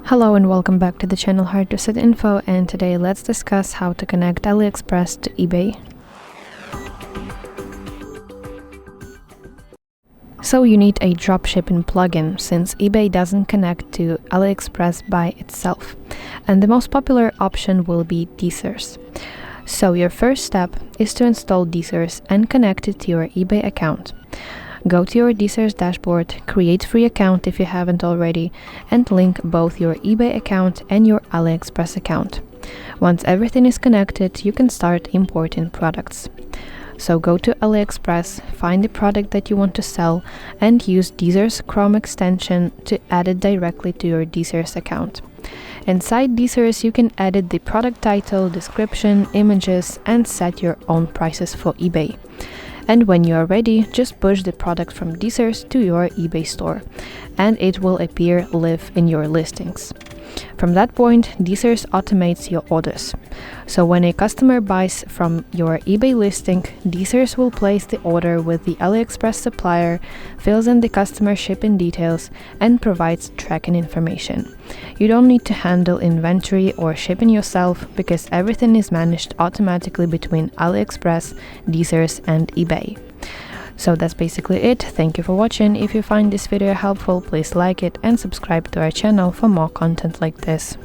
Hello and welcome back to the channel HardReset.Info, and today let's discuss how to connect AliExpress to eBay. So you need a dropshipping plugin since eBay doesn't connect to AliExpress by itself, and the most popular option will be Deezers. So your first step is to install Deezers and connect it to your eBay account. Go to your Deezers dashboard, create free account if you haven't already, and link both your eBay account and your AliExpress account. Once everything is connected, you can start importing products. So go to AliExpress, find the product that you want to sell, and use Deezers Chrome extension to add it directly to your Deezers account. Inside Deezers, you can edit the product title, description, images, and set your own prices for eBay. And when you are ready, just push the product from Deezers to your eBay store, and it will appear live in your listings. From that point, Deezers automates your orders. So when a customer buys from your eBay listing, Deezers will place the order with the AliExpress supplier, fills in the customer shipping details, and provides tracking information. You don't need to handle inventory or shipping yourself because everything is managed automatically between AliExpress, Deezers, and eBay. So that's basically it. Thank you for watching. If you find this video helpful, please like it and subscribe to our channel for more content like this.